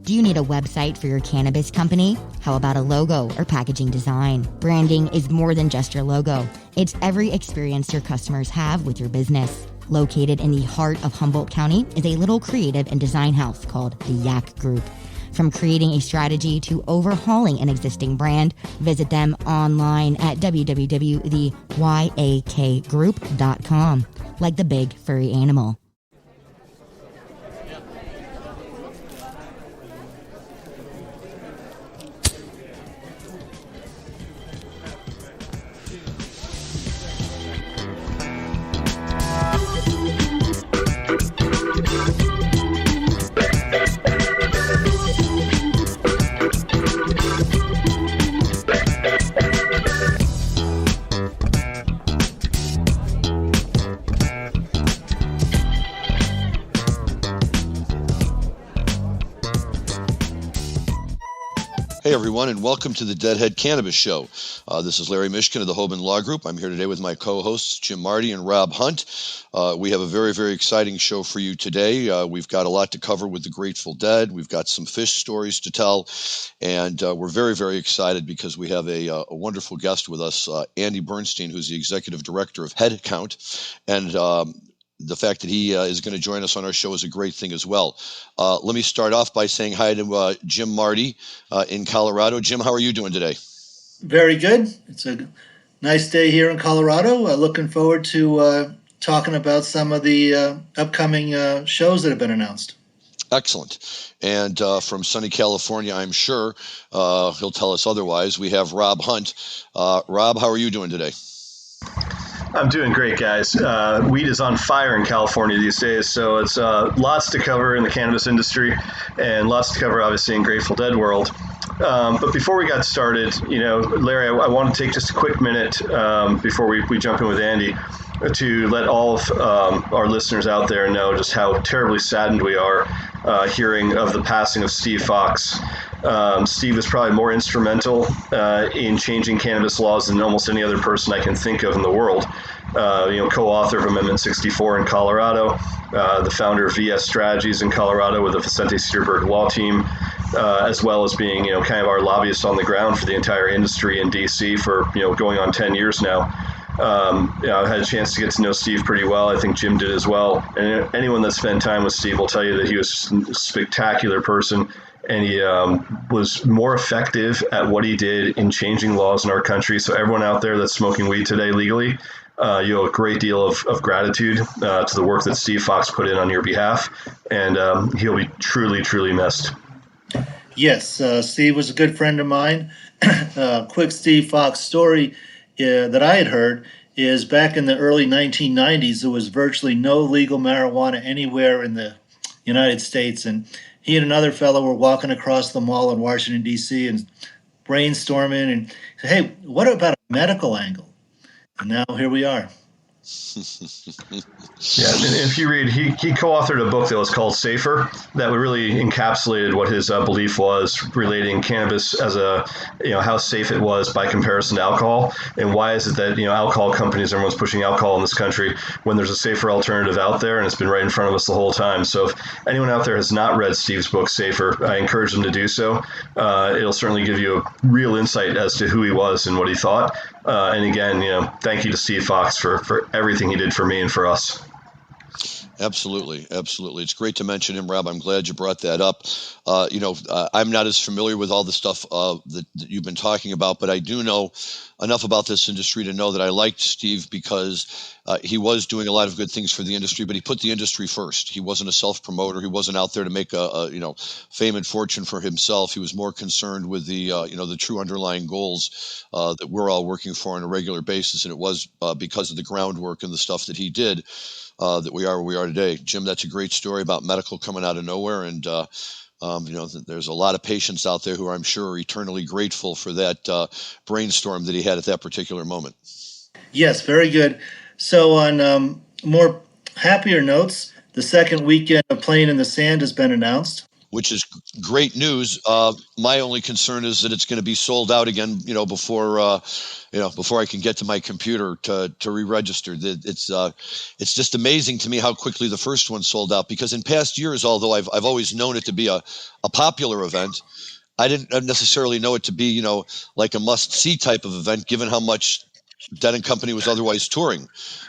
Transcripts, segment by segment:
Do you need a website for your cannabis company? How about a logo or packaging design? Branding is more than just your logo. It's every experience your customers have with your business. Located in the heart of Humboldt County is a little creative and design house called the Yak Group. From creating a strategy to overhauling an existing brand, visit them online at www.theyakgroup.com, like the big furry animal. Hey everyone, and welcome to the Deadhead Cannabis Show. This is Larry Mishkin of the Hoban Law Group. I'm here today with my co-hosts, Jim Marty and Rob Hunt. We have a very, very exciting show for you today. We've got a lot to cover with the Grateful Dead. We've got some fish stories to tell, and we're very, very excited because we have a wonderful guest with us, Andy Bernstein, who's the Executive Director of Head Count, and the fact that he is going to join us on our show is a great thing as well. Let me start off by saying hi to Jim Marty in Colorado. Jim, how are you doing today? Very good. It's a nice day here in Colorado. Looking forward to talking about some of the upcoming shows that have been announced. Excellent. And from sunny California, I'm sure he'll tell us otherwise, we have Rob Hunt. Rob, how are you doing today? I'm doing great, guys. Weed is on fire in California these days, so it's lots to cover in the cannabis industry and lots to cover, obviously, in Grateful Dead world. But before we got started, Larry, I want to take just a quick minute before we jump in with Andy to let all of our listeners out there know just how terribly saddened we are hearing of the passing of Steve Fox. Steve was probably more instrumental in changing cannabis laws than almost any other person I can think of in the world. Co-author of Amendment 64 in Colorado, the founder of VS Strategies in Colorado with the Vicente Steerberg law team, as well as being, kind of our lobbyist on the ground for the entire industry in DC for, going on 10 years now. I've had a chance to get to know Steve pretty well. I think Jim did as well. And anyone that spent time with Steve will tell you that he was a spectacular person. And he was more effective at what he did in changing laws in our country. So everyone out there that's smoking weed today legally, you owe a great deal of gratitude to the work that Steve Fox put in on your behalf. And he'll be truly, truly missed. Yes, Steve was a good friend of mine. Quick Steve Fox story that I had heard is back in the early 1990s, there was virtually no legal marijuana anywhere in the United States. And he and another fellow were walking across the mall in Washington, D.C. and brainstorming and said, hey, what about a medical angle? And now here we are. Yeah, and if you read, he co-authored a book that was called Safer that really encapsulated what his belief was relating cannabis as how safe it was by comparison to alcohol, and why is it that alcohol companies, everyone's pushing alcohol in this country when there's a safer alternative out there, and it's been right in front of us the whole time. So if anyone out there has not read Steve's book Safer, I encourage them to do so. It'll certainly give you a real insight as to who he was and what he thought. And again, thank you to Steve Fox for everything he did for me and for us. Absolutely. It's great to mention him, Rob. I'm glad you brought that up. I'm not as familiar with all the stuff that you've been talking about, but I do know enough about this industry to know that I liked Steve because he was doing a lot of good things for the industry, but he put the industry first. He wasn't a self-promoter. He wasn't out there to make a fame and fortune for himself. He was more concerned with the true underlying goals that we're all working for on a regular basis, and it was because of the groundwork and the stuff that he did that we are where we are today. Jim, that's a great story about medical coming out of nowhere, and there's a lot of patients out there who I'm sure are eternally grateful for that brainstorm that he had at that particular moment. Yes, very good. So on more happier notes, the second weekend of Playing in the Sand has been announced. which is great news. My only concern is that it's going to be sold out again, before I can get to my computer to re-register. It's just amazing to me how quickly the first one sold out, because in past years, although I've always known it to be a popular event, I didn't necessarily know it to be, like a must-see type of event, given how much Dead and Company was otherwise touring.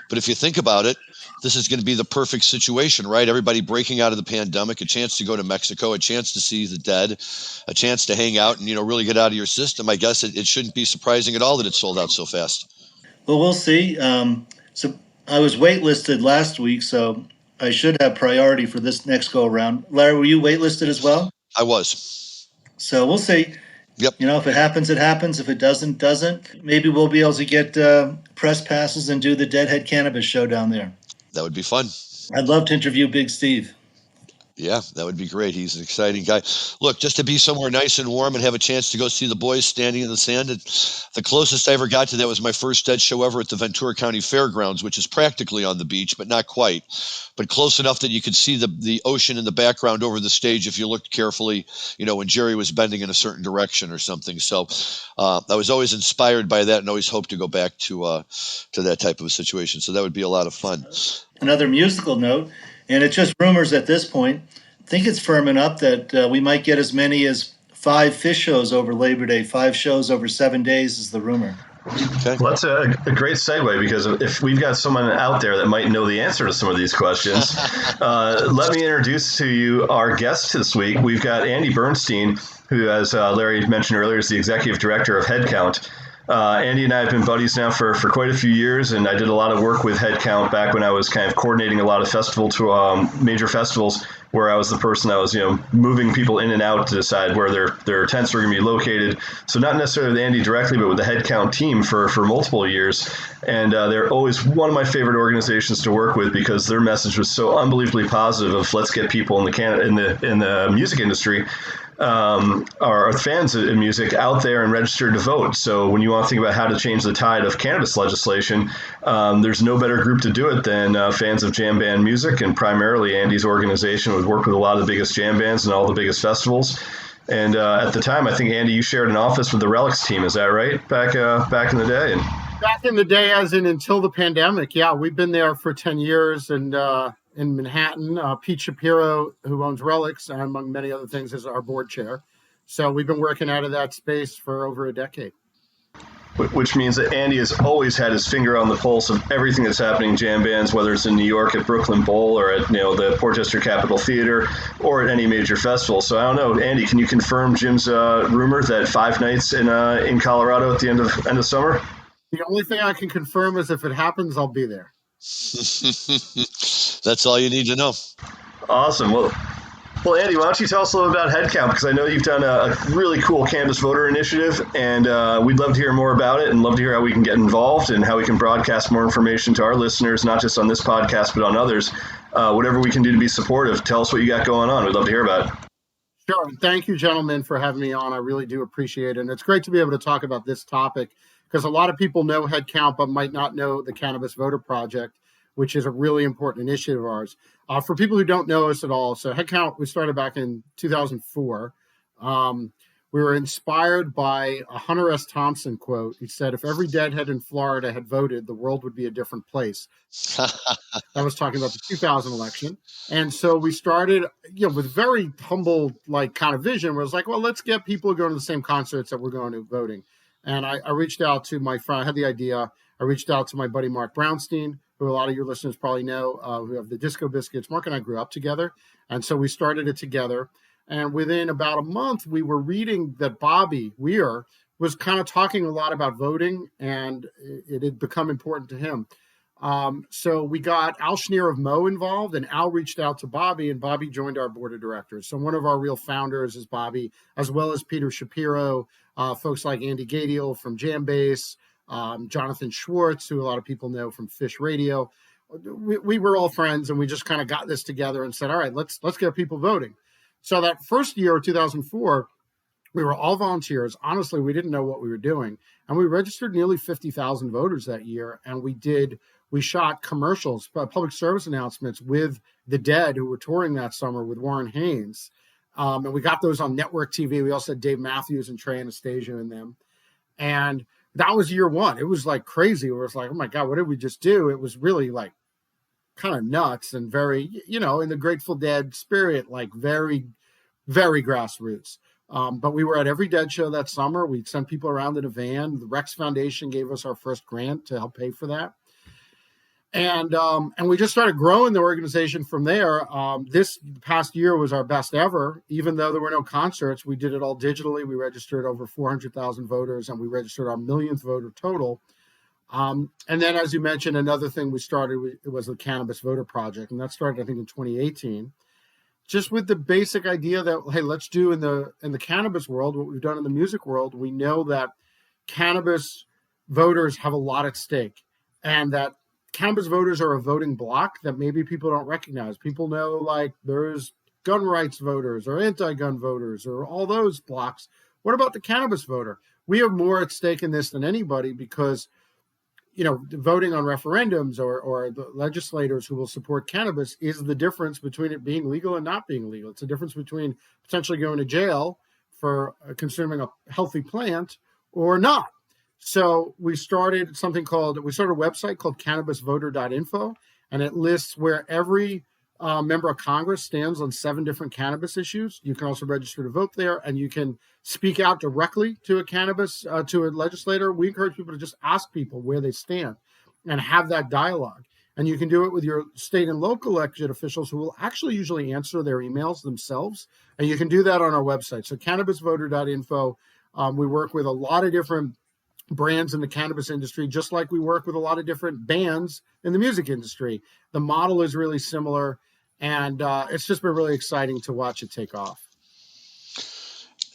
But if you think about it, this is going to be the perfect situation, right? Everybody breaking out of the pandemic, a chance to go to Mexico, a chance to see the Dead, a chance to hang out and, really get out of your system. I guess it shouldn't be surprising at all that it sold out so fast. Well, we'll see. So I was waitlisted last week, so I should have priority for this next go around. Larry, were you waitlisted as well? I was. So we'll see. Yep. If it happens, it happens. If it doesn't, doesn't. Maybe we'll be able to get press passes and do the Deadhead Cannabis show down there. That would be fun. I'd love to interview Big Steve. Yeah, that would be great. He's an exciting guy. Look, just to be somewhere nice and warm and have a chance to go see the boys standing in the sand. The closest I ever got to that was my first Dead show ever at the Ventura County Fairgrounds, which is practically on the beach, but not quite. But close enough that you could see the ocean in the background over the stage if you looked carefully, when Jerry was bending in a certain direction or something. So I was always inspired by that and always hoped to go back to that type of a situation. So that would be a lot of fun. Another musical note, and it's just rumors at this point. I think it's firming up that we might get as many as 5 Fish shows over Labor Day. 5 shows over 7 days is the rumor. Okay. Well, that's a great segue, because if we've got someone out there that might know the answer to some of these questions, let me introduce to you our guest this week. We've got Andy Bernstein, who, as Larry mentioned earlier, is the executive director of Headcount. Andy and I have been buddies now for quite a few years, and I did a lot of work with Headcount back when I was kind of coordinating a lot of major festivals, where I was the person that was, moving people in and out to decide where their tents were going to be located. So not necessarily with Andy directly, but with the Headcount team for multiple years. And they're always one of my favorite organizations to work with, because their message was so unbelievably positive of let's get people in the music industry, our fans of music out there and registered to vote. So when you want to think about how to change the tide of cannabis legislation, there's no better group to do it than fans of jam band music, and primarily Andy's organization would work with a lot of the biggest jam bands and all the biggest festivals. And at the time, I think, Andy, you shared an office with the Relics team. Is that right? Back in the day? Back in the day, as in until the pandemic. Yeah, we've been there for 10 years, and in Manhattan. Pete Shapiro, who owns Relics, and among many other things, is our board chair. So we've been working out of that space for over a decade. Which means that Andy has always had his finger on the pulse of everything that's happening in jam bands, whether it's in New York at Brooklyn Bowl or at the Portchester Capitol Theater or at any major festival. So I don't know, Andy, can you confirm Jim's rumor that 5 nights in Colorado at the end of summer? The only thing I can confirm is if it happens, I'll be there. That's all you need to know. Awesome. Well, Andy, why don't you tell us a little about Headcount? Because I know you've done a really cool Cannabis Voter initiative, and we'd love to hear more about it and love to hear how we can get involved and how we can broadcast more information to our listeners, not just on this podcast, but on others. Whatever we can do to be supportive, tell us what you got going on. We'd love to hear about it. Sure. Thank you, gentlemen, for having me on. I really do appreciate it. And it's great to be able to talk about this topic, because a lot of people know Headcount but might not know the Cannabis Voter Project, which is a really important initiative of ours. For people who don't know us at all, so Headcount, we started back in 2004. We were inspired by a Hunter S. Thompson quote. He said, if every deadhead in Florida had voted, the world would be a different place. That was talking about the 2000 election. And so we started, with very humble, kind of vision, where it was like, well, let's get people going to the same concerts that we're going to voting. And I reached out to my friend. I had the idea. I reached out to my buddy, Mark Bernstein, who a lot of your listeners probably know, who have the Disco Biscuits. Mark and I grew up together. And so we started it together. And within about a month, we were reading that Bobby Weir was kind of talking a lot about voting, and it had become important to him. So we got Al Schneer of Mo involved, and Al reached out to Bobby, and Bobby joined our board of directors. So one of our real founders is Bobby, as well as Peter Shapiro, folks like Andy Gadiel from Jambase, Jonathan Schwartz, who a lot of people know from Fish Radio. We were all friends, and we just kind of got this together and said, all right, let's get people voting. So that first year, 2004, we were all volunteers. Honestly, we didn't know what we were doing. And we registered nearly 50,000 voters that year. And we shot commercials, public service announcements with the Dead, who were touring that summer with Warren Haynes. And we got those on network TV. We also had Dave Matthews and Trey Anastasio in them. And that was year one. It was like crazy. It was like, oh my God, what did we just do? It was really like kind of nuts and very, in the Grateful Dead spirit, like very, very grassroots. But we were at every Dead show that summer. We'd send people around in a van. The Rex Foundation gave us our first grant to help pay for that. And we just started growing the organization from there. This past year was our best ever. Even though there were no concerts, we did it all digitally. We registered over 400,000 voters, and we registered our millionth voter total. And then, as you mentioned, another thing we started was the Cannabis Voter Project, and that started, I think, in 2018. Just with the basic idea that, hey, let's do in the cannabis world what we've done in the music world. We know that cannabis voters have a lot at stake, and that cannabis voters are a voting bloc that maybe people don't recognize. People know, like, there's gun rights voters or anti-gun voters or all those blocks. What about the cannabis voter? We have more at stake in this than anybody because, voting on referendums or the legislators who will support cannabis is the difference between it being legal and not being legal. It's a difference between potentially going to jail for consuming a healthy plant or not. So we started a website called cannabisvoter.info, and it lists where every member of Congress stands on 7 different cannabis issues. You can also register to vote there, and you can speak out directly to to a legislator. We encourage people to just ask people where they stand and have that dialogue. And you can do it with your state and local elected officials who will actually usually answer their emails themselves. And you can do that on our website. So cannabisvoter.info. We work with a lot of different brands in the cannabis industry, just like we work with a lot of different bands in the music industry. The model is really similar, and it's just been really exciting to watch it take off.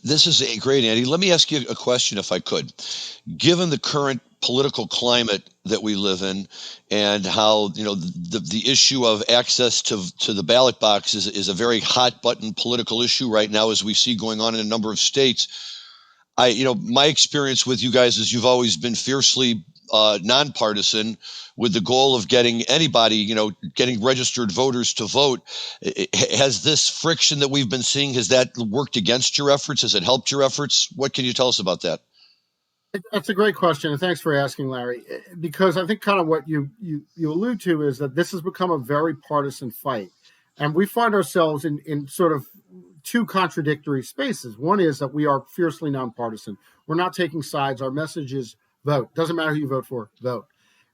This is great, Andy. Let me ask you a question, if I could. Given the current political climate that we live in, and how the issue of access to the ballot box is a very hot button political issue right now, as we see going on in a number of states. My experience with you guys is you've always been fiercely nonpartisan, with the goal of getting anybody, getting registered voters to vote. Has this friction that we've been seeing, has that worked against your efforts? Has it helped your efforts? What can you tell us about that? That's a great question, and thanks for asking, Larry, because I think kind of what you allude to is that this has become a very partisan fight, and we find ourselves in sort of 2 contradictory spaces. One is that we are fiercely nonpartisan. We're not taking sides. Our message is vote. Doesn't matter who you vote for, vote.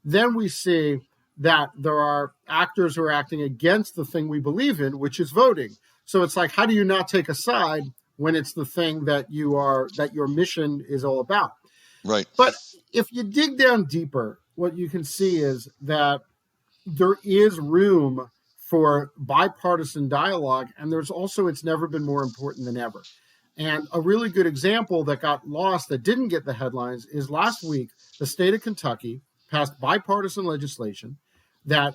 Then we see that there are actors who are acting against the thing we believe in, which is voting. So it's like, how do you not take a side when it's the thing that that your mission is all about? Right. But if you dig down deeper, what you can see is that there is room for bipartisan dialogue, and it's never been more important than ever. And a really good example that got lost, that didn't get the headlines, is last week, the state of Kentucky passed bipartisan legislation that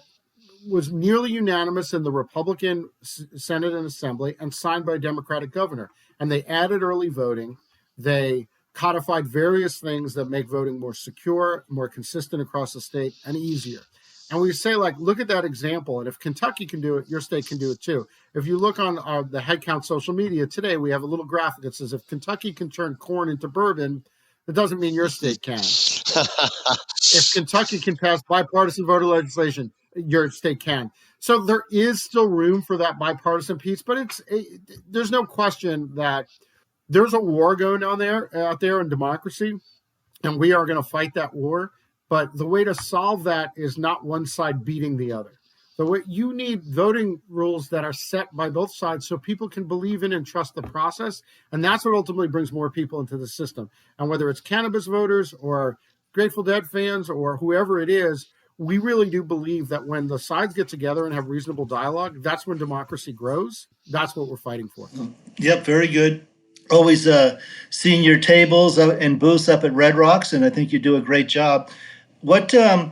was nearly unanimous in the Republican Senate and Assembly and signed by a Democratic governor. And they added early voting. They codified various things that make voting more secure, more consistent across the state, and easier. And we say, like, look at that example. And if Kentucky can do it, your state can do it too. If you look on the Headcount social media today, we have a little graphic that says if Kentucky can turn corn into bourbon, it doesn't mean your state can. If Kentucky can pass bipartisan voter legislation, your state can. So there is still room for that bipartisan piece, but there's no question that there's a war going on out there in democracy, and we are going to fight that war. But the way to solve that is not one side beating the other. You need voting rules that are set by both sides so people can believe in and trust the process. And that's what ultimately brings more people into the system. And whether it's cannabis voters or Grateful Dead fans or whoever it is, we really do believe that when the sides get together and have reasonable dialogue, that's when democracy grows. That's what we're fighting for. Yep, very good. Always seeing your tables and booths up at Red Rocks, and I think you do a great job. What do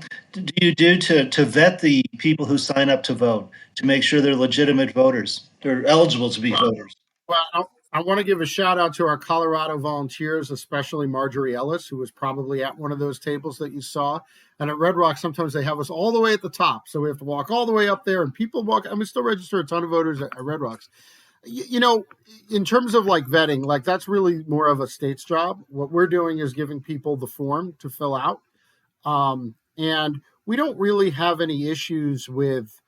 you do to vet the people who sign up to vote, to make sure they're legitimate voters, they're eligible to be voters? Well, I want to give a shout out to our Colorado volunteers, especially Marjorie Ellis, who was probably at one of those tables that you saw. And at Red Rock, sometimes they have us all the way at the top. So we have to walk all the way up there, and people walk, and we still register a ton of voters at Red Rocks. You know, in terms of like vetting, like that's really more of a state's job. What we're doing is giving people the form to fill out. And we don't really have any issues with,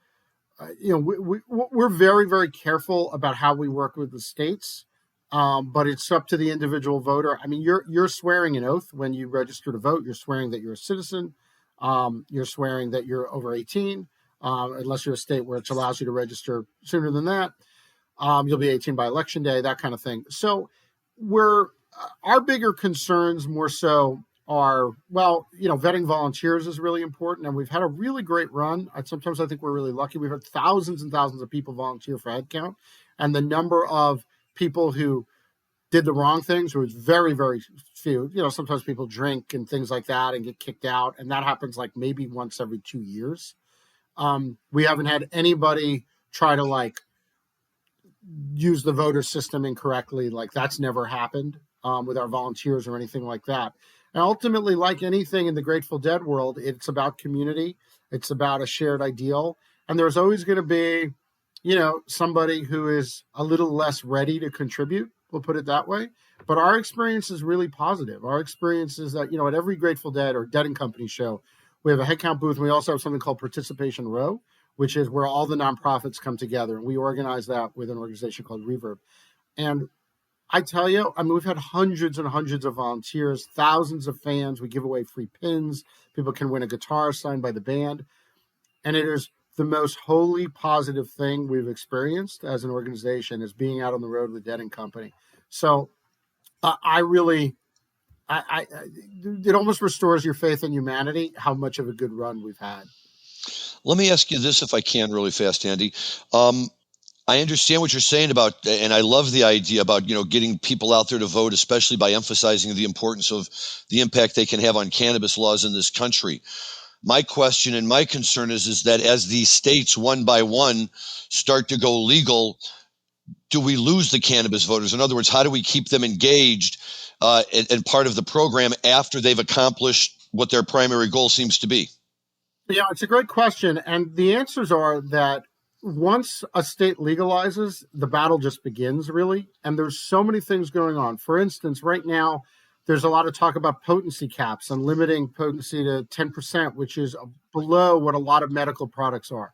we're very, very careful about how we work with the states. But it's up to the individual voter. I mean, you're swearing an oath when you register to vote. You're swearing that you're a citizen. You're swearing that you're over 18, unless you're a state where it allows you to register sooner than that. You'll be 18 by election day, that kind of thing. So our bigger concerns more so are, vetting volunteers is really important. And we've had a really great run. Sometimes I think we're really lucky. We've had thousands and thousands of people volunteer for head count. And the number of people who did the wrong things was very, very few. Sometimes people drink and things like that and get kicked out. And that happens like maybe once every 2 years. We haven't had anybody try to use the voter system incorrectly. Like that's never happened with our volunteers or anything like that. And ultimately, like anything in the Grateful Dead world, it's about community. It's about a shared ideal. And there's always going to be, somebody who is a little less ready to contribute, we'll put it that way. But our experience is really positive. Our experience is that, at every Grateful Dead or Dead and Company show, we have a head count booth. And we also have something called Participation Row, which is where all the nonprofits come together. And we organize that with an organization called Reverb. And I tell you, we've had hundreds and hundreds of volunteers, thousands of fans. We give away free pins. People can win a guitar signed by the band. And it is the most wholly positive thing we've experienced as an organization is being out on the road with Dead and Company. So it almost restores your faith in humanity, how much of a good run we've had. Let me ask you this, if I can, really fast, Andy. I understand what you're saying about, and I love the idea about, getting people out there to vote, especially by emphasizing the importance of the impact they can have on cannabis laws in this country. My question and my concern is that as these states one by one start to go legal, do we lose the cannabis voters? In other words, how do we keep them engaged and part of the program after they've accomplished what their primary goal seems to be? Yeah, it's a great question. And the answers are that once a state legalizes, the battle just begins, really. And there's so many things going on. For instance, right now, there's a lot of talk about potency caps and limiting potency to 10%, which is below what a lot of medical products are.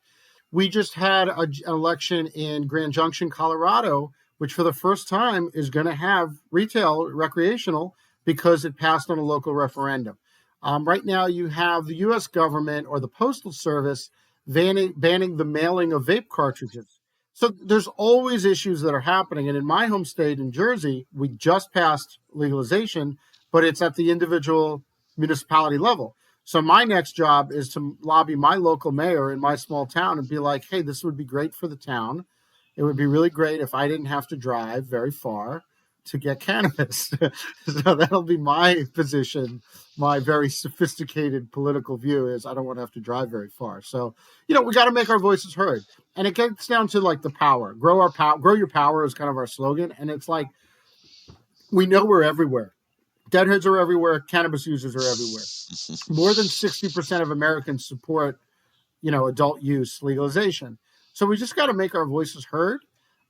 We just had an election in Grand Junction, Colorado, which for the first time is going to have retail, recreational, because it passed on a local referendum. Right now, you have the U.S. government or the Postal Service banning the mailing of vape cartridges. So there's always issues that are happening. And in my home state, in Jersey, we just passed legalization, but it's at the individual municipality level. So my next job is to lobby my local mayor in my small town and be like, hey, this would be great for the town. It would be really great if I didn't have to drive very far to get cannabis. So that'll be my position. My very sophisticated political view is I don't want to have to drive very far. So, we got to make our voices heard. And it gets down to like the power. Grow your power is kind of our slogan. And it's like, we know we're everywhere. Deadheads are everywhere. Cannabis users are everywhere. More than 60% of Americans support, adult use legalization. So we just got to make our voices heard.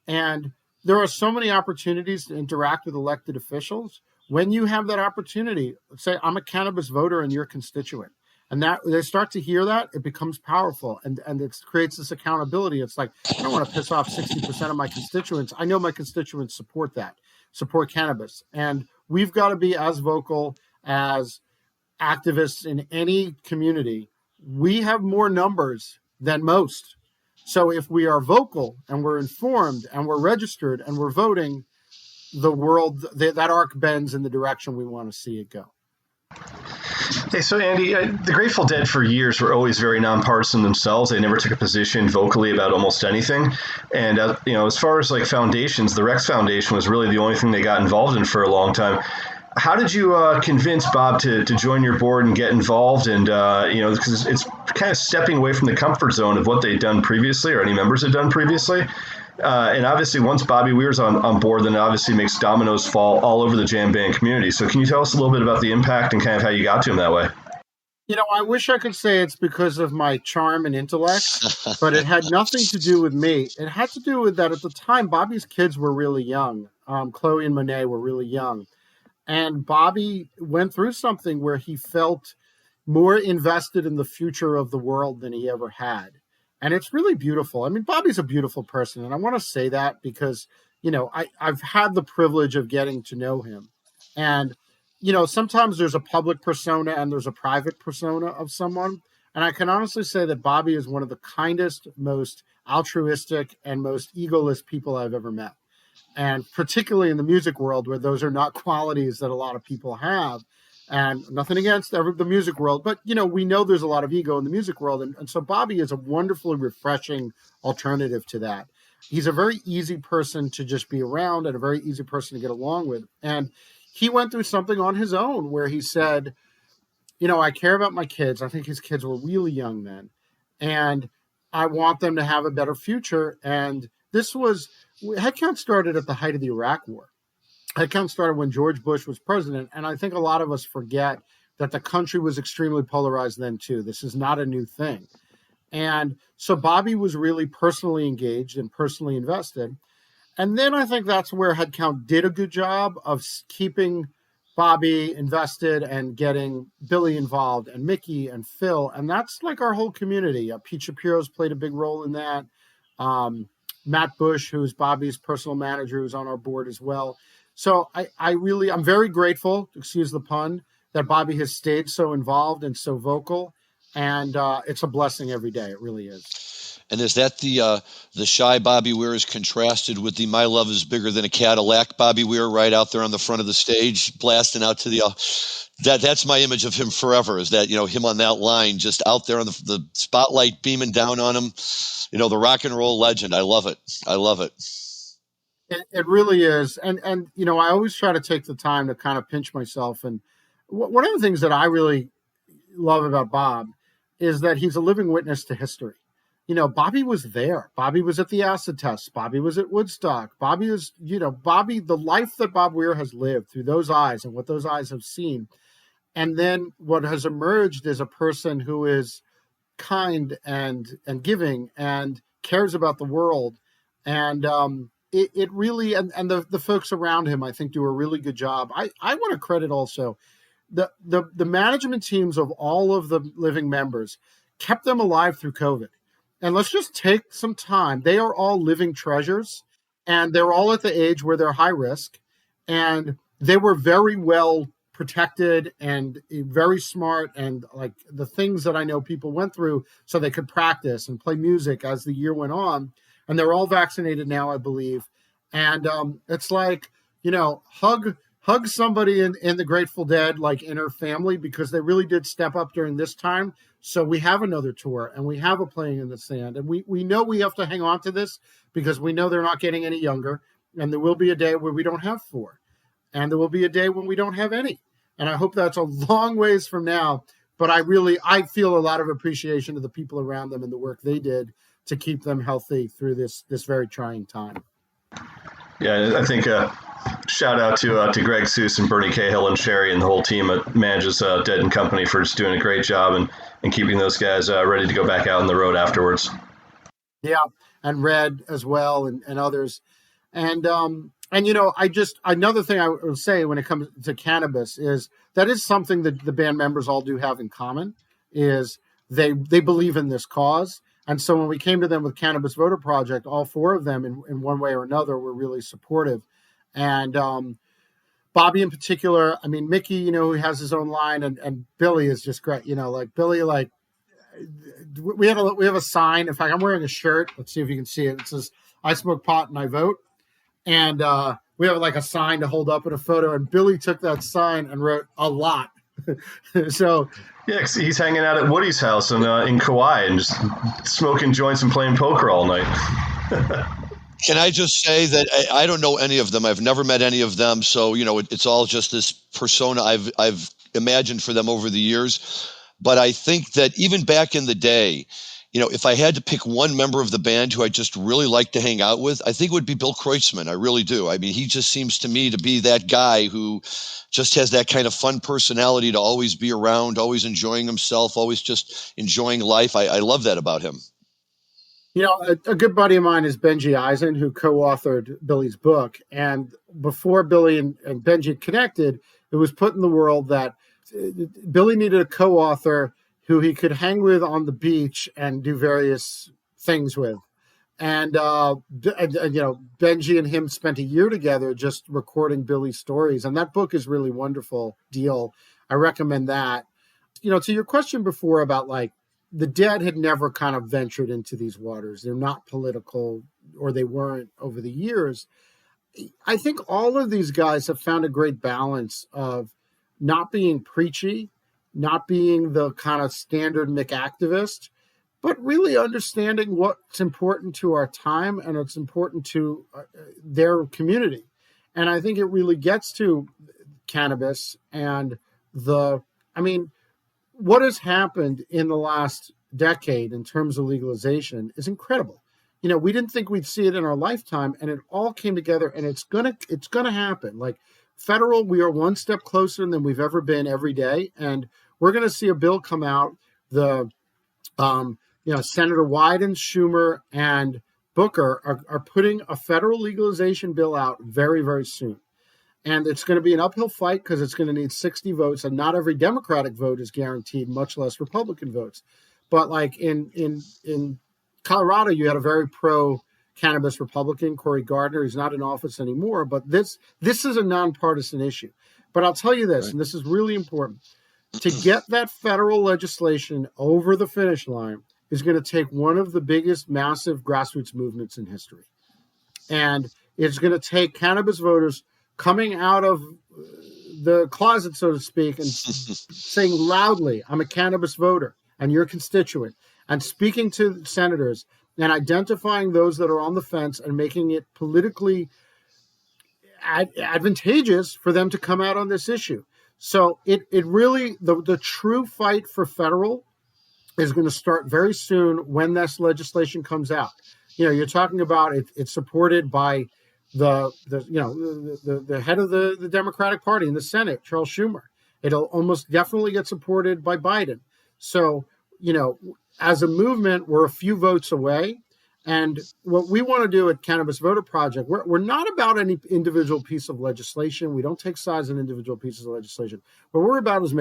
And there are so many opportunities to interact with elected officials. When you have that opportunity, say, I'm a cannabis voter and you're a constituent. And that they start to hear that, it becomes powerful. And it creates this accountability. It's like, I don't want to piss off 60% of my constituents. I know my constituents support cannabis. And we've got to be as vocal as activists in any community. We have more numbers than most. So if we are vocal and we're informed and we're registered and we're voting, the world, that arc bends in the direction we want to see it go. Hey, so Andy, the Grateful Dead for years were always very nonpartisan themselves. They never took a position vocally about almost anything. And, as far as like foundations, the Rex Foundation was really the only thing they got involved in for a long time. How did you convince Bob to join your board and get involved? And, because it's kind of stepping away from the comfort zone of what they'd done previously or any members had done previously. And obviously, once Bobby Weir's on board, then it obviously makes dominoes fall all over the jam band community. So can you tell us a little bit about the impact and kind of how you got to him that way? I wish I could say it's because of my charm and intellect, but it had nothing to do with me. It had to do with that at the time, Bobby's kids were really young. Chloe and Monet were really young. And Bobby went through something where he felt more invested in the future of the world than he ever had. And it's really beautiful. I mean, Bobby's a beautiful person. And I want to say that because, I've had the privilege of getting to know him. And, sometimes there's a public persona and there's a private persona of someone. And I can honestly say that Bobby is one of the kindest, most altruistic, and most egoless people I've ever met. And particularly in the music world where those are not qualities that a lot of people have. And nothing against the music world, but we know there's a lot of ego in the music world. And so Bobby is a wonderfully refreshing alternative to that. He's a very easy person to just be around and a very easy person to get along with. And he went through something on his own where he said, I care about my kids. I think his kids were really young then. And I want them to have a better future. And Headcount started at the height of the Iraq War. Headcount started when George Bush was president. And I think a lot of us forget that the country was extremely polarized then too. This is not a new thing. And so Bobby was really personally engaged and personally invested. And then I think that's where Headcount did a good job of keeping Bobby invested and getting Billy involved and Mickey and Phil. And that's like our whole community. Pete Shapiro's played a big role in that. Matt Bush, who's Bobby's personal manager, who's on our board as well. So I'm very grateful, excuse the pun, that Bobby has stayed so involved and so vocal. And it's a blessing every day. It really is. And is that the shy Bobby Weir is contrasted with the "My Love Is Bigger Than a Cadillac" Bobby Weir right out there on the front of the stage, blasting out to the that's my image of him forever. Is that him on that line, just out there on the spotlight beaming down on him, the rock and roll legend. I love it. I love it. It really is. And I always try to take the time to kind of pinch myself. And one of the things that I really love about Bob is that he's a living witness to history. Bobby was there. Bobby was at the acid tests. Bobby was at Woodstock. Bobby was, the life that Bob Weir has lived through those eyes and what those eyes have seen. And then what has emerged is a person who is kind and giving and cares about the world. And it really, and the folks around him, I think, do a really good job. I want to credit also the management teams of all of the living members kept them alive through COVID. And let's just take some time. They are all living treasures, and they're all at the age where they're high risk, and they were very well protected and very smart, and like the things that I know people went through so they could practice and play music as the year went on. And they're all vaccinated now, I believe. And it's like, hug somebody in the Grateful Dead, like in her family, because they really did step up during this time. So we have another tour and we have a Playing in the Sand. And we know we have to hang on to this because we know they're not getting any younger. And there will be a day where we don't have 4. And there will be a day when we don't have any. And I hope that's a long ways from now. But I feel a lot of appreciation to the people around them and the work they did to keep them healthy through this very trying time. Yeah, I think shout out to Greg Seuss and Bernie Cahill and Sherry and the whole team that manages Dead and Company for just doing a great job and keeping those guys ready to go back out on the road afterwards. Yeah, and Red as well and others. And another thing I would say when it comes to cannabis is that is something that the band members all do have in common is they believe in this cause. And so when we came to them with Cannabis Voter Project, all 4 of them in one way or another were really supportive. And Bobby in particular, I mean, Mickey, who has his own line, and Billy is just great. Like Billy, like we have a sign. In fact, I'm wearing a shirt. Let's see if you can see it. It says, "I smoke pot and I vote." And we have like a sign to hold up in a photo. And Billy took that sign and wrote "a lot." So yeah, 'cause he's hanging out at Woody's house in Kauai and just smoking joints and playing poker all night. Can I just say that I don't know any of them. I've never met any of them. So, it's all just this persona I've imagined for them over the years. But I think that even back in the day, if I had to pick one member of the band who I just really like to hang out with, I think it would be Bill Kreutzmann. I really do. I mean, he just seems to me to be that guy who just has that kind of fun personality to always be around, always enjoying himself, always just enjoying life. I love that about him. A good buddy of mine is Benji Eisen, who co-authored Billy's book. And before Billy and Benji connected, it was put in the world that Billy needed a co-author who he could hang with on the beach and do various things with. And Benji and him spent a year together just recording Billy's stories. And that book is really wonderful deal. I recommend that. To your question before about the Dead had never kind of ventured into these waters. They're not political, or they weren't over the years. I think all of these guys have found a great balance of not being preachy, not being the kind of standard McActivist, but really understanding what's important to our time and what's important to their community. And I think it really gets to cannabis and what has happened in the last decade in terms of legalization is incredible. We didn't think we'd see it in our lifetime, and it all came together, and it's gonna happen. Like federal, we are one step closer than we've ever been every day, and we're gonna see a bill come out. The Senator Wyden, Schumer, and Booker are putting a federal legalization bill out very, very soon. And it's going to be an uphill fight because it's going to need 60 votes, and not every Democratic vote is guaranteed, much less Republican votes. But like in Colorado, you had a very pro-cannabis Republican, Cory Gardner. He's not in office anymore, but this is a nonpartisan issue. But I'll tell you this, and this is really important. To get that federal legislation over the finish line is going to take one of the biggest, massive grassroots movements in history. And it's going to take cannabis voters coming out of the closet, so to speak, and saying loudly, I'm a cannabis voter and you're a constituent, and speaking to senators and identifying those that are on the fence and making it politically advantageous for them to come out on this issue. So it really, the true fight for federal is going to start very soon when this legislation comes out. You're talking about it's supported by the head of the Democratic Party in the Senate, Charles Schumer. It'll almost definitely get supported by Biden. So, as a movement, we're a few votes away. And what we want to do at Cannabis Voter Project, we're not about any individual piece of legislation. We don't take sides on individual pieces of legislation. What we're about is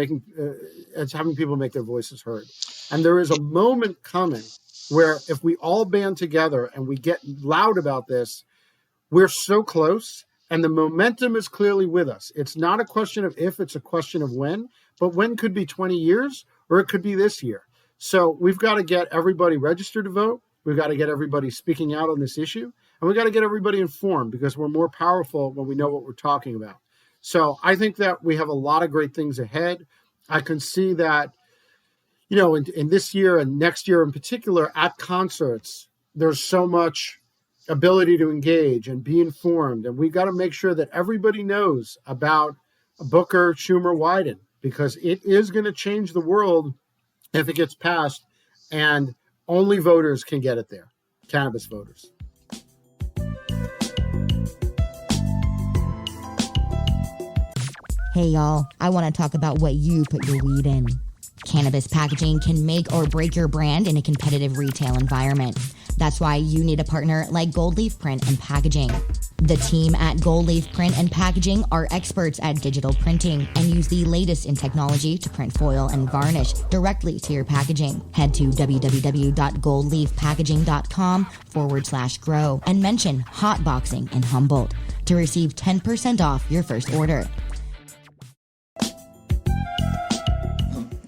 having people make their voices heard. And there is a moment coming where if we all band together and we get loud about this, we're so close, and the momentum is clearly with us. It's not a question of if, it's a question of when, but when could be 20 years or it could be this year. So we've got to get everybody registered to vote. We've got to get everybody speaking out on this issue, and we've got to get everybody informed because we're more powerful when we know what we're talking about. So I think that we have a lot of great things ahead. I can see that, in this year and next year in particular at concerts, there's so much ability to engage and be informed. And we've got to make sure that everybody knows about Booker, Schumer, Wyden, because it is going to change the world if it gets passed, and only voters can get it there, cannabis voters. Hey, y'all, I want to talk about what you put your weed in. Cannabis packaging can make or break your brand in a competitive retail environment. That's why you need a partner like Gold Leaf Print and Packaging. The team at Gold Leaf Print and Packaging are experts at digital printing and use the latest in technology to print foil and varnish directly to your packaging. Head to www.goldleafpackaging.com/grow and mention Hotboxing in Humboldt to receive 10% off your first order.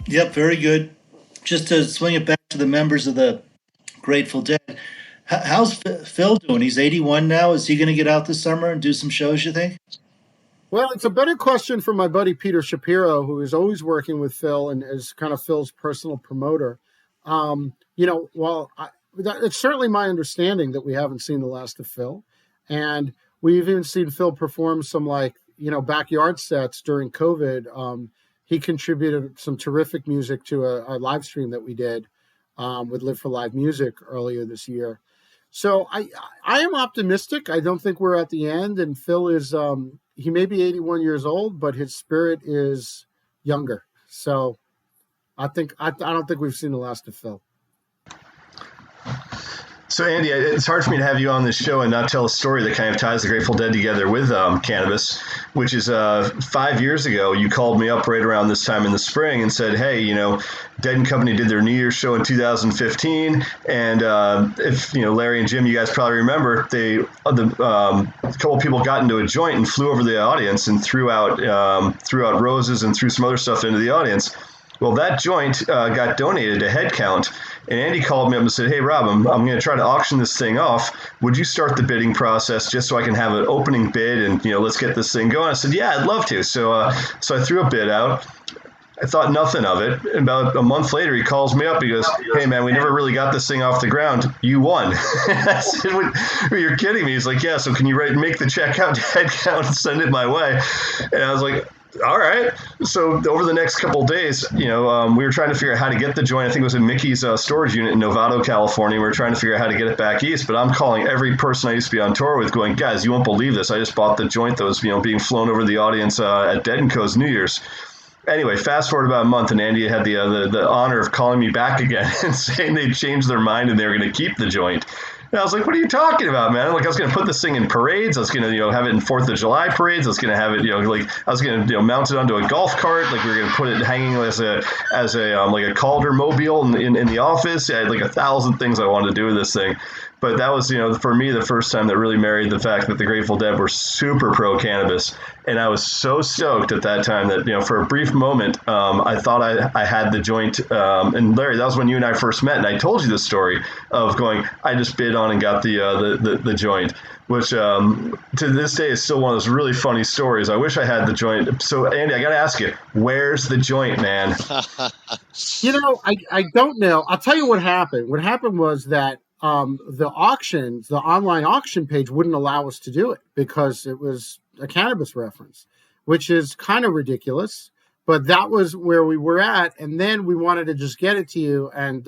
Yep, very good. Just to swing it back to the members of the Grateful Dead, how's Phil doing? He's 81 now. Is he going to get out this summer and do some shows, you think? Well, it's a better question for my buddy Peter Shapiro, who is always working with Phil and is kind of Phil's personal promoter. It's certainly my understanding that we haven't seen the last of Phil. And we've even seen Phil perform some backyard sets during COVID. He contributed some terrific music to a live stream that we did. with Live for Live Music earlier this year. So I am optimistic. I don't think we're at the end. And Phil is he may be 81 years old, but his spirit is younger. So I don't think we've seen the last of Phil. So, Andy, it's hard for me to have you on this show and not tell a story that kind of ties the Grateful Dead together with cannabis, which is 5 years ago, you called me up right around this time in the spring and said, hey, Dead and Company did their New Year's show in 2015. And if, Larry and Jim, you guys probably remember, a couple of people got into a joint and flew over the audience and threw out roses and threw some other stuff into the audience. Well, that joint got donated to Headcount, and Andy called me up and said, hey, Rob, I'm going to try to auction this thing off. Would you start the bidding process just so I can have an opening bid and, let's get this thing going? I said, yeah, I'd love to. So I threw a bid out. I thought nothing of it. And about a month later, he calls me up. He goes, hey, man, we never really got this thing off the ground. You won. I said, you're kidding me. He's like, yeah, so can you make the check out to Headcount and send it my way? And I was like, all right. So over the next couple of days, we were trying to figure out how to get the joint. I think it was in Mickey's storage unit in Novato, California. We were trying to figure out how to get it back east. But I'm calling every person I used to be on tour with going, guys, you won't believe this. I just bought the joint that was, being flown over the audience at Dead & Co.'s New Year's. Anyway, fast forward about a month, and Andy had the honor of calling me back again and saying they'd changed their mind and they were going to keep the joint. And I was like, what are you talking about, man? Like, I was going to put this thing in parades. I was going to, have it in 4th of July parades. I was going to have it, I was going to, mount it onto a golf cart. Like, we were going to put it hanging as a Calder mobile in the office. I had 1,000 things I wanted to do with this thing. But that was, for me, the first time that really married the fact that the Grateful Dead were super pro-cannabis. And I was so stoked at that time that, for a brief moment, I thought I had the joint. And Larry, that was when you and I first met. And I told you the story of going, I just bid on and got the joint, which to this day is still one of those really funny stories. I wish I had the joint. So, Andy, I got to ask you, where's the joint, man? I don't know. I'll tell you what happened. What happened was that the online auction page wouldn't allow us to do it because it was a cannabis reference, which is kind of ridiculous. But that was where we were at. And then we wanted to just get it to you. And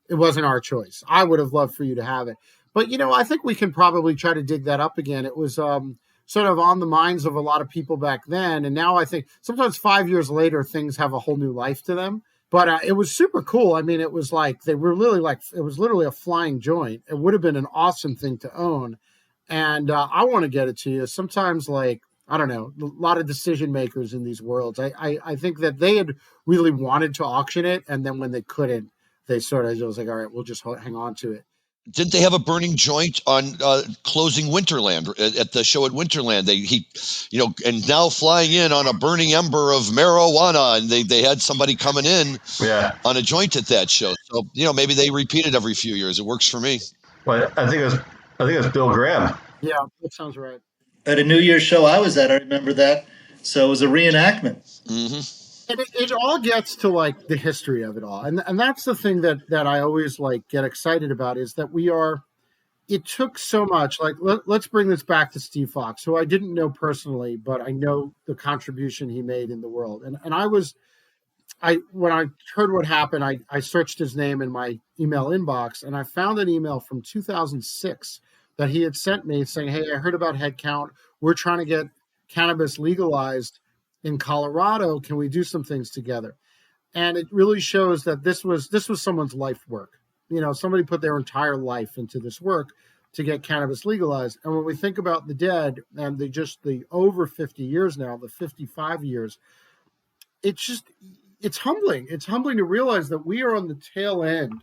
it wasn't our choice. I would have loved for you to have it. But, I think we can probably try to dig that up again. It was sort of on the minds of a lot of people back then. And now I think sometimes 5 years later, things have a whole new life to them. But it was super cool. I mean, it was it was literally a flying joint. It would have been an awesome thing to own. And I want to get it to you. Sometimes, I don't know, a lot of decision makers in these worlds. I think that they had really wanted to auction it. And then when they couldn't, they sort of was like, all right, we'll just hang on to it. Didn't they have a burning joint on closing Winterland at the show at Winterland? And now flying in on a burning ember of marijuana, and they had somebody coming in on a joint at that show. So maybe they repeat it every few years. It works for me. Well, I think it was Bill Graham. Yeah, that sounds right. At a New Year's show I was at, I remember that. So it was a reenactment. Mm-hmm. And it all gets to the history of it all. And that's the thing that I always get excited about is that it took so much. Let's bring this back to Steve Fox, who I didn't know personally, but I know the contribution he made in the world. And when I heard what happened, I searched his name in my email inbox and I found an email from 2006 that he had sent me saying, hey, I heard about Headcount. We're trying to get cannabis legalized in Colorado. Can we do some things together? And it really shows that this was someone's life work. Somebody put their entire life into this work to get cannabis legalized. And when we think about the Dead and the over 50 years now, the 55 years, it's humbling. It's humbling to realize that we are on the tail end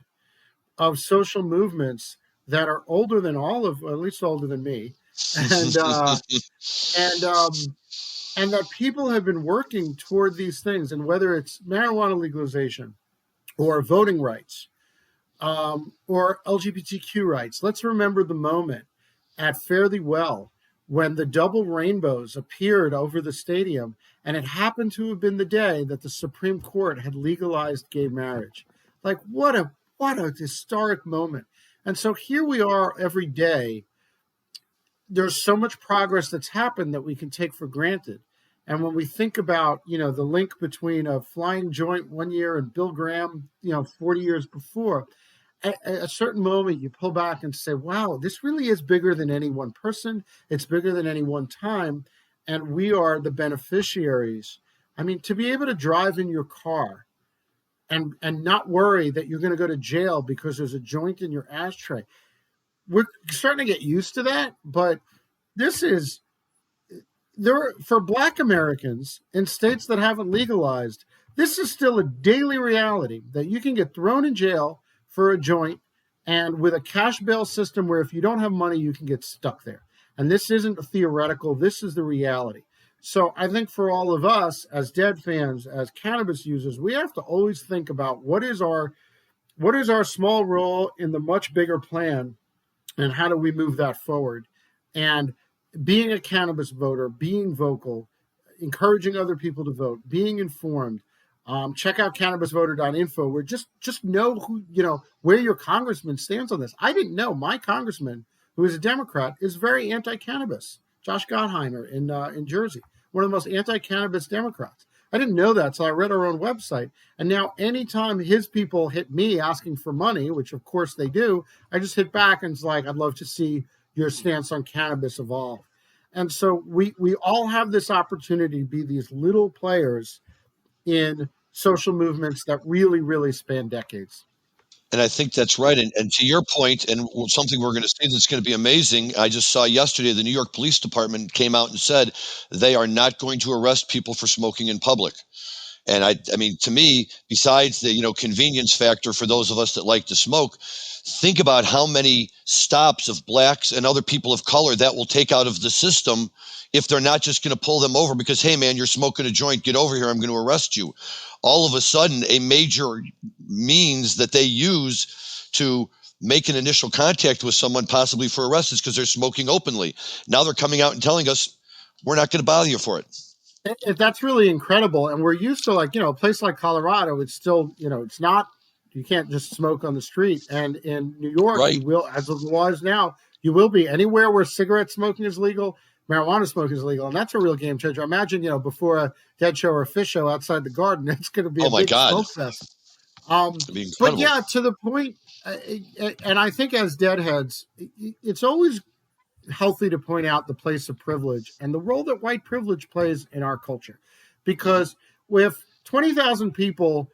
of social movements that are older than at least older than me. And that people have been working toward these things, and whether it's marijuana legalization or voting rights or LGBTQ rights. Let's remember the moment at Fare Thee Well when the double rainbows appeared over the stadium, and it happened to have been the day that the Supreme Court had legalized gay marriage. What a historic moment. And so here we are every day. There's so much progress that's happened that we can take for granted. And when we think about, the link between a flying joint one year and Bill Graham, 40 years before, at a certain moment you pull back and say, wow, this really is bigger than any one person. It's bigger than any one time. And we are the beneficiaries. I mean, to be able to drive in your car and not worry that you're going to go to jail because there's a joint in your ashtray. We're starting to get used to that, but this is for Black Americans in states that haven't legalized. This is still a daily reality that you can get thrown in jail for a joint, and with a cash bail system where if you don't have money, you can get stuck there. And this isn't a theoretical. This is the reality. So I think for all of us as Dead fans, as cannabis users, we have to always think about what is our small role in the much bigger plan, and how do we move that forward? And being a cannabis voter, being vocal, encouraging other people to vote, being informed. Check out cannabisvoter.info, where just know where your congressman stands on this. I didn't know my congressman, who is a Democrat, is very anti-cannabis. Josh Gottheimer in Jersey, one of the most anti-cannabis Democrats. I didn't know that, so I read our own website. And now anytime his people hit me asking for money, which of course they do, I just hit back and it's like, I'd love to see your stance on cannabis evolve. And so we all have this opportunity to be these little players in social movements that really, really span decades. And I think that's right. And to your point, and something we're going to see that's going to be amazing, I just saw yesterday the New York Police Department came out and said they are not going to arrest people for smoking in public. And I mean, to me, besides the convenience factor for those of us that like to smoke, think about how many stops of blacks and other people of color that will take out of the system if they're not just going to pull them over because, hey, man, you're smoking a joint, get over here, I'm going to arrest you. All of a sudden, a major means that they use to make an initial contact with someone possibly for arrest is because they're smoking openly. Now they're coming out and telling us, we're not going to bother you for it. That's really incredible. And we're used to a place like Colorado, it's still, it's not, you can't just smoke on the street. And in New York, right, you will, as the law is now, you will be anywhere where cigarette smoking is legal, marijuana smoking is legal. And that's a real game changer. Imagine, before a Dead show or a Fish show outside the Garden, it's going to be a big smoke fest. But yeah, to the point, and I think as Deadheads, it's always healthy to point out the place of privilege and the role that white privilege plays in our culture. Because if 20,000 people,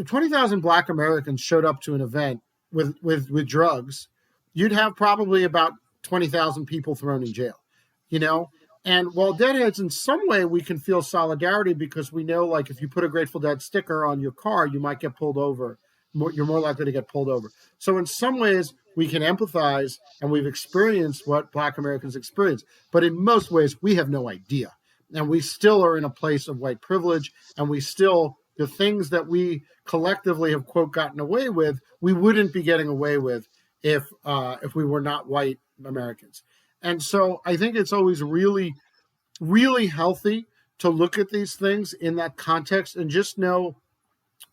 20,000 Black Americans showed up to an event with drugs, you'd have probably about 20,000 people thrown in jail, And while Deadheads, in some way, we can feel solidarity because we know, like, if you put a Grateful Dead sticker on your car, you might get pulled over. You're more likely to get pulled over. So in some ways, we can empathize, and we've experienced what Black Americans experience. But in most ways, we have no idea. And we still are in a place of white privilege, and the things that we collectively have, quote, gotten away with, we wouldn't be getting away with if we were not white Americans. And so I think it's always really, really healthy to look at these things in that context and just know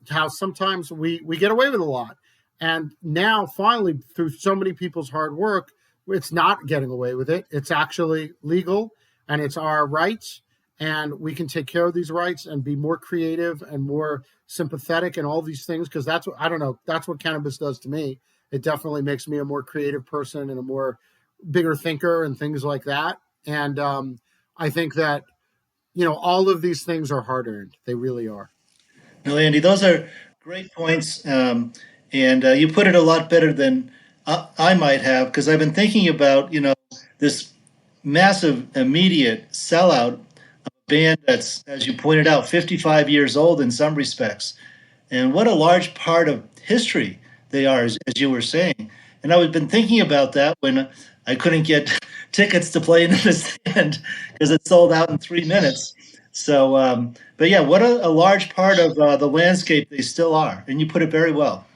how sometimes we get away with a lot. And now, finally, through so many people's hard work, it's not getting away with it. It's actually legal, and it's our rights, and we can take care of these rights and be more creative and more sympathetic and all these things, because that's what cannabis does to me. It definitely makes me a more creative person and a more bigger thinker and things like that. And I think that, all of these things are hard-earned. They really are. No, Andy, those are great points. And you put it a lot better than I might have, because I've been thinking about, this massive immediate sellout of a band that's, as you pointed out, 55 years old in some respects. And what a large part of history they are, as you were saying. And I've been thinking about that when I couldn't get tickets to play in the stand because it sold out in 3 minutes. So, but yeah, what a large part of the landscape they still are. And you put it very well.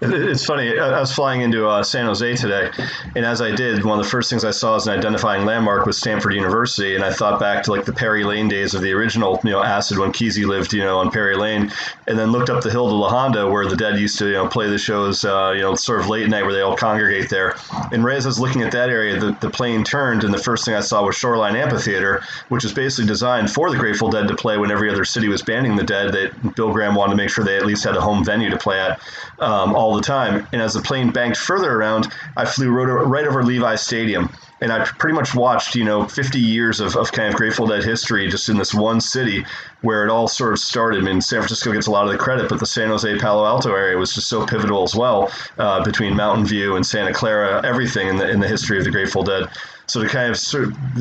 It's funny. I was flying into San Jose today, and as I did, one of the first things I saw as an identifying landmark was Stanford University, and I thought back to like the Perry Lane days of the original, Acid when Kesey lived, on Perry Lane, and then looked up the hill to La Honda where the Dead used to, play the shows, sort of late at night where they all congregate there. And right as I was looking at that area, the plane turned, and the first thing I saw was Shoreline Amphitheater, which was basically designed for the Grateful Dead to play when every other city was banning the Dead. That Bill Graham wanted to make sure they at least had a home venue to play at all the time. And as the plane banked further around, I flew right over Levi Stadium. And I pretty much watched, 50 years of kind of Grateful Dead history just in this one city where it all sort of started. I mean, San Francisco gets a lot of the credit, but the San Jose, Palo Alto area was just so pivotal as well, between Mountain View and Santa Clara, everything in the history of the Grateful Dead. So to kind of,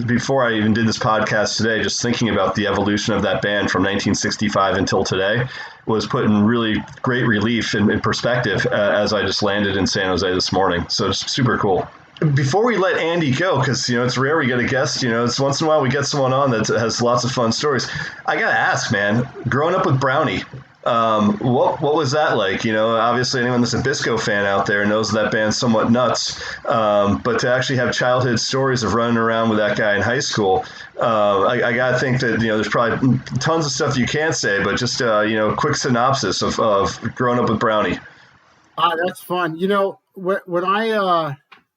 before I even did this podcast today, just thinking about the evolution of that band from 1965 until today was put in really great relief and perspective as I just landed in San Jose this morning. So it's super cool. Before we let Andy go, because it's rare we get a guest, it's once in a while we get someone on that has lots of fun stories. I gotta ask, man, growing up with Brownie, what was that like? Obviously anyone that's a Bisco fan out there knows that band's somewhat nuts, but to actually have childhood stories of running around with that guy in high school, I gotta think that there's probably tons of stuff you can't say, but just quick synopsis of growing up with Brownie. That's fun.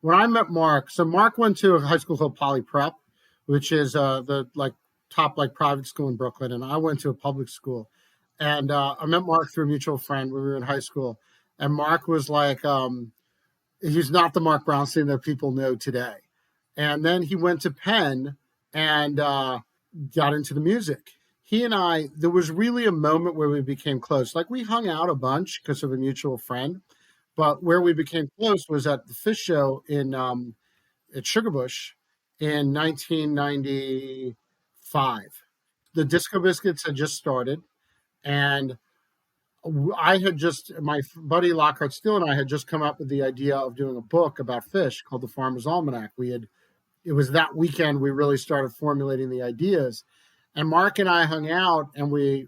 When I met Mark, so Mark went to a high school called Poly Prep, which is the top private school in Brooklyn, and I went to a public school. And I met Mark through a mutual friend when we were in high school. And Mark was he's not the Mark Bernstein that people know today. And then he went to Penn and got into the music. He and I, there was really a moment where we became close. We hung out a bunch because of a mutual friend. But where we became close was at the Fish Show at Sugarbush in 1995. The Disco Biscuits had just started, and my buddy Lockhart Steele and I had just come up with the idea of doing a book about fish called The Farmer's Almanac. It was that weekend we really started formulating the ideas, and Mark and I hung out, and we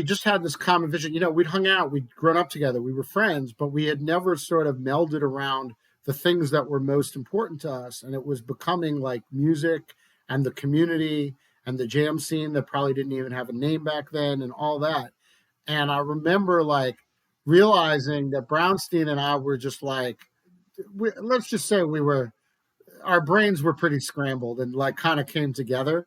just had this common vision. We'd hung out, we'd grown up together, we were friends, but we had never sort of melded around the things that were most important to us. And it was becoming like music and the community and the jam scene that probably didn't even have a name back then and all that. And I remember realizing that Brownstein and I were just let's just say our brains were pretty scrambled and kind of came together.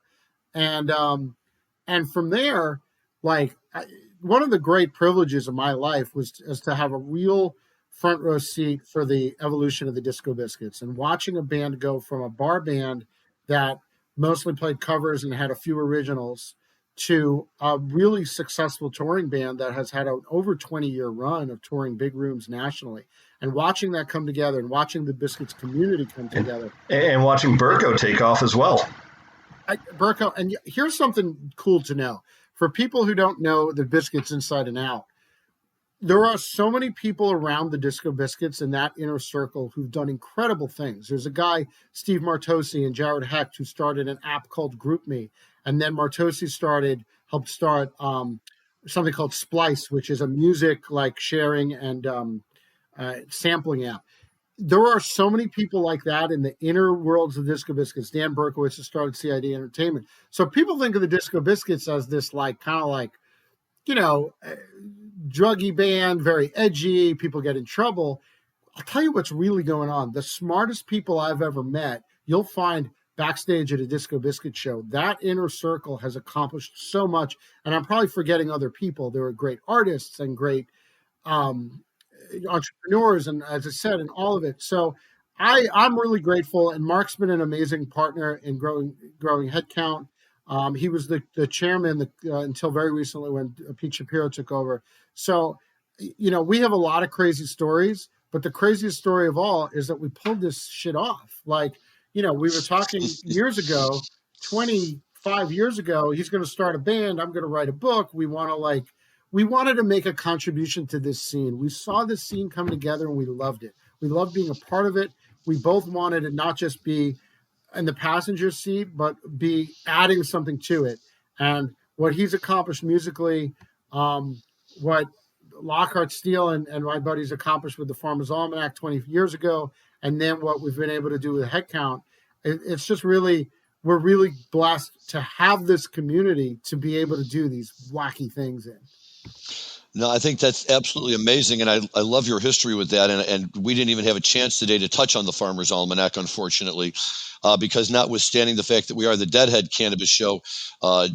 And from there, one of the great privileges of my life was to have a real front row seat for the evolution of the Disco Biscuits and watching a band go from a bar band that mostly played covers and had a few originals to a really successful touring band that has had an over 20-year run of touring big rooms nationally. And watching that come together and watching the Biscuits community come together. And watching Burko take off as well. Burko, and here's something cool to know. For people who don't know the Biscuits inside and out, there are so many people around the Disco Biscuits in that inner circle who've done incredible things. There's a guy, Steve Martosi and Jared Hecht, who started an app called GroupMe. And then Martosi helped start something called Splice, which is a music sharing and sampling app. There are so many people like that in the inner worlds of Disco Biscuits. Dan Berkowitz has started CID Entertainment. So people think of the Disco Biscuits as this druggy band, very edgy, people get in trouble. I'll tell you what's really going on. The smartest people I've ever met, you'll find backstage at a Disco Biscuit show. That inner circle has accomplished so much. And I'm probably forgetting other people. There are great artists and great entrepreneurs, and as I said, and all of it. So I'm really grateful, and Mark's been an amazing partner in growing headcount. He was the chairman until very recently when Pete Shapiro took over. So, we have a lot of crazy stories, but the craziest story of all is that we pulled this shit off. We were talking years ago, 25 years ago, he's going to start a band. I'm going to write a book. We wanted to make a contribution to this scene. We saw this scene come together and we loved it. We loved being a part of it. We both wanted to not just be in the passenger seat, but be adding something to it. And what he's accomplished musically, what Lockhart Steele and my buddies accomplished with the Farmers Almanac 20 years ago, and then what we've been able to do with head count, it's just really, we're really blessed to have this community to be able to do these wacky things in. No, I think that's absolutely amazing, and I love your history with that. And we didn't even have a chance today to touch on the Farmer's Almanac, unfortunately, because notwithstanding the fact that we are the Deadhead Cannabis Show,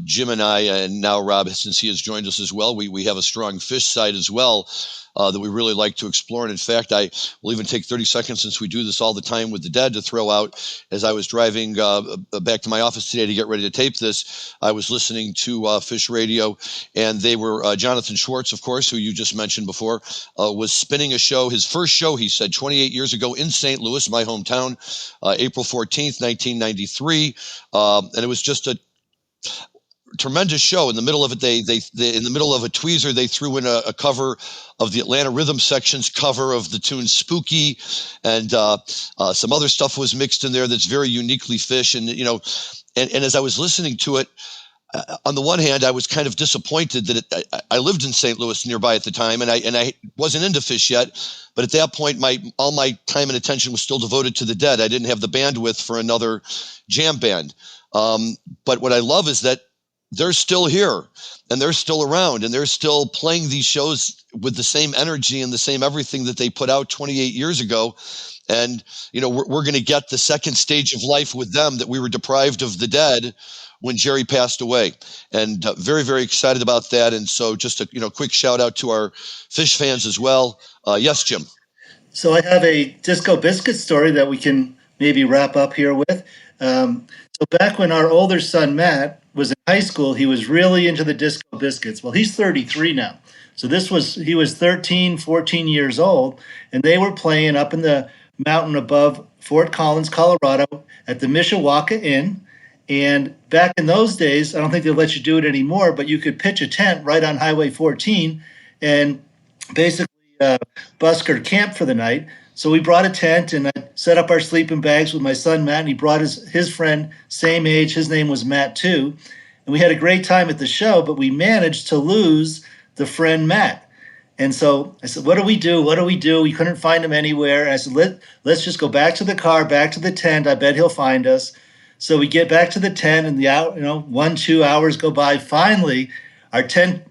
Jim and I, and now Rob, since he has joined us as well, we have a strong fish side as well that we really like to explore. And in fact, I will even take 30 seconds, since we do this all the time with the Dead, to throw out, as I was driving back to my office today to get ready to tape this, I was listening to Fish Radio, and they were, Jonathan Schwartz, of course, who you just mentioned before, was spinning a show, his first show, he said, 28 years ago in St. Louis, my hometown, April 14th, 1993. And it was just a tremendous show. In the middle of it, they in the middle of a tweezer, they threw in a cover of the Atlanta Rhythm Section's cover of the tune Spooky, and some other stuff was mixed in there that's very uniquely Fish. And, you know, and as I was listening to it, on the one hand, I was kind of disappointed that I lived in St. Louis nearby at the time, and I wasn't into Fish yet. But at that point, all my time and attention was still devoted to the Dead. I didn't have the bandwidth for another jam band. But what I love is that they're still here, and they're still around, and they're still playing these shows with the same energy and the same everything that they put out 28 years ago. And, you know, we're going to get the second stage of life with them that we were deprived of the Dead when Jerry passed away. And very, very excited about that. And so just a quick shout out to our Fish fans as well. Yes, Jim. So I have a Disco Biscuit story that we can maybe wrap up here with. So back when our older son, Matt, was in high school, he was really into the Disco Biscuits. Well, he's 33 now. So he was 13, 14 years old, and they were playing up in the mountain above Fort Collins, Colorado, at the Mishawaka Inn. And back in those days, I don't think they'll let you do it anymore, but you could pitch a tent right on Highway 14 and basically busker camp for the night. So we brought a tent, and I set up our sleeping bags with my son, Matt, and he brought his friend, same age. His name was Matt, too. And we had a great time at the show, but we managed to lose the friend, Matt. And so I said, what do we do? What do we do? We couldn't find him anywhere. And I said, let's just go back to the car, back to the tent. I bet he'll find us. So we get back to the tent, and 1-2 hours go by. Finally, our tent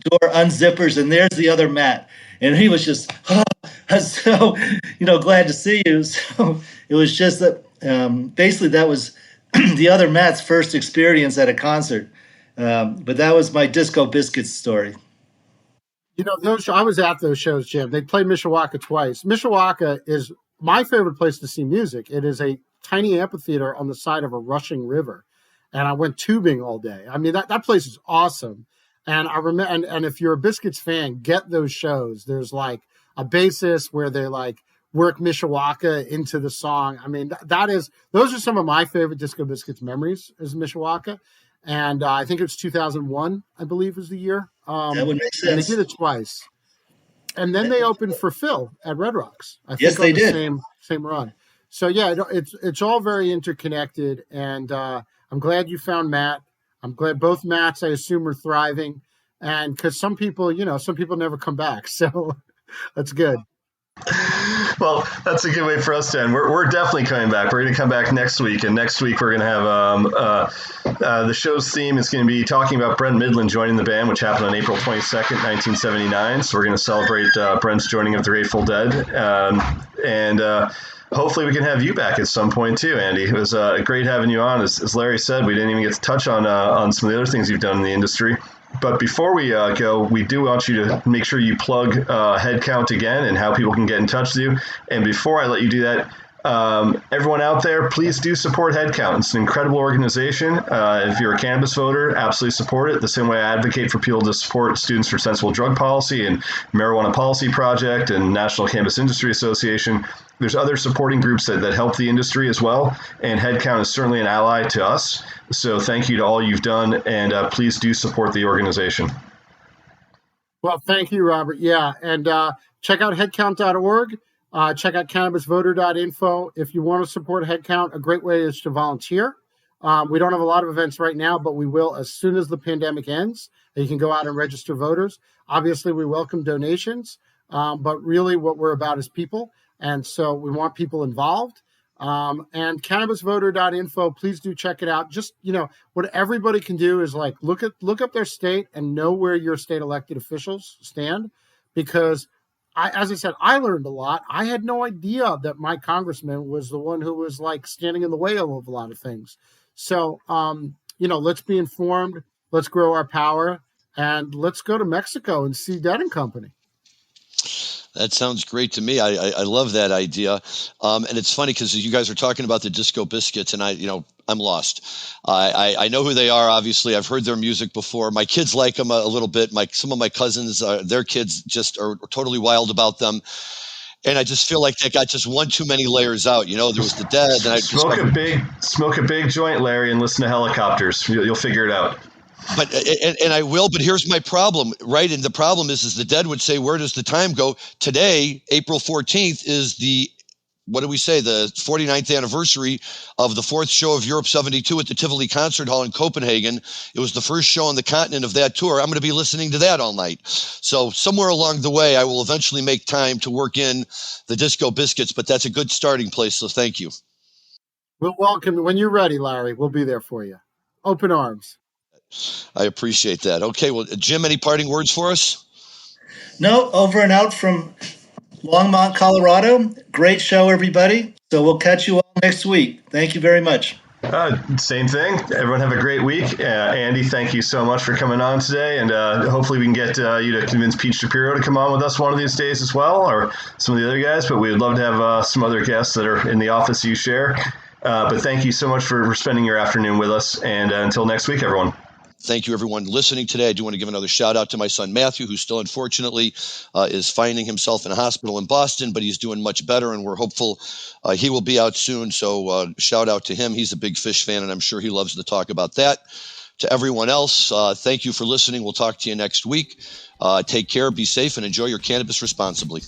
door unzippers, and there's the other Matt. And he was just, so, glad to see you. So it was just that, basically that was the other Matt's first experience at a concert. But that was my Disco Biscuits story. I was at those shows, Jim. They played Mishawaka twice. Mishawaka is my favorite place to see music. It is a tiny amphitheater on the side of a rushing river. And I went tubing all day. I mean, that place is awesome. And I remember, and if you're a Biscuits fan, get those shows. There's like a bassist where they like work Mishawaka into the song. I mean, those are some of my favorite Disco Biscuits memories is Mishawaka. And I think it's 2001, I believe was the year. That would make sense. And they did it twice. And then they opened for Phil at Red Rocks. I think yes, they did. Same run. So yeah, it's all very interconnected, and I'm glad you found Matt. I'm glad both Matts, I assume, are thriving, and because some people never come back, so that's good. Well, that's a good way for us to end. We're definitely coming back. We're going to come back next week, and next week we're going to have the show's theme is going to be talking about Brent Midland joining the band, which happened on April 22nd, 1979. So we're going to celebrate Brent's joining of the Grateful Dead, and hopefully we can have you back at some point too, Andy. It was great having you on. As Larry said, we didn't even get to touch on some of the other things you've done in the industry. But before we go, we do want you to make sure you plug Headcount again and how people can get in touch with you. And before I let you do that, everyone out there, please do support Headcount. It's an incredible organization. If you're a cannabis voter, absolutely support it. The same way I advocate for people to support Students for Sensible Drug Policy and Marijuana Policy Project and National Cannabis Industry Association. There's other supporting groups that help the industry as well, and Headcount is certainly an ally to us. So thank you to all you've done, and please do support the organization. Well, thank you, Robert. Yeah, and check out headcount.org. Check out cannabisvoter.info. If you want to support Headcount, a great way is to volunteer. We don't have a lot of events right now, but we will as soon as the pandemic ends. You can go out and register voters. Obviously, we welcome donations, but really what we're about is people. And so we want people involved. And cannabisvoter.info, please do check it out. Just, what everybody can do is like look up their state and know where your state elected officials stand, because as I said, I learned a lot. I had no idea that my congressman was the one who was like standing in the way of a lot of things. So, let's be informed, let's grow our power, and let's go to Mexico and see Dead and Company. That sounds great to me. I love that idea. And it's funny because you guys are talking about the Disco Biscuits, and I'm lost. I know who they are, obviously. I've heard their music before. My kids like them a little bit. Some of my cousins, their kids just are totally wild about them. And I just feel like they got just one too many layers out. There was the Dead. And smoke a big joint, Larry, and listen to Helicopters. You'll figure it out. But and I will. But here's my problem, right? And the problem is the Dead would say, where does the time go? Today, April 14th, is the 49th anniversary of the fourth show of Europe 72 at the Tivoli Concert Hall in Copenhagen. It was the first show on the continent of that tour. I'm going to be listening to that all night. So somewhere along the way, I will eventually make time to work in the Disco Biscuits, but that's a good starting place. So thank you. We'll welcome you. When you're ready, Larry, we'll be there for you. Open arms. I appreciate that. Okay. Well, Jim, any parting words for us? No, over and out from Longmont, Colorado. Great show, everybody. So we'll catch you all next week. Thank you very much. Same thing. Everyone have a great week. Andy, thank you so much for coming on today. And hopefully we can get you to convince Pete Shapiro to come on with us one of these days as well, or some of the other guys. But we would love to have some other guests that are in the office you share. But thank you so much for spending your afternoon with us. And until next week, everyone. Thank you, everyone listening today. I do want to give another shout out to my son, Matthew, who still, unfortunately, is finding himself in a hospital in Boston, but he's doing much better, and we're hopeful he will be out soon. So shout out to him. He's a big Fish fan, and I'm sure he loves to talk about that. To everyone else, thank you for listening. We'll talk to you next week. Take care, be safe, and enjoy your cannabis responsibly.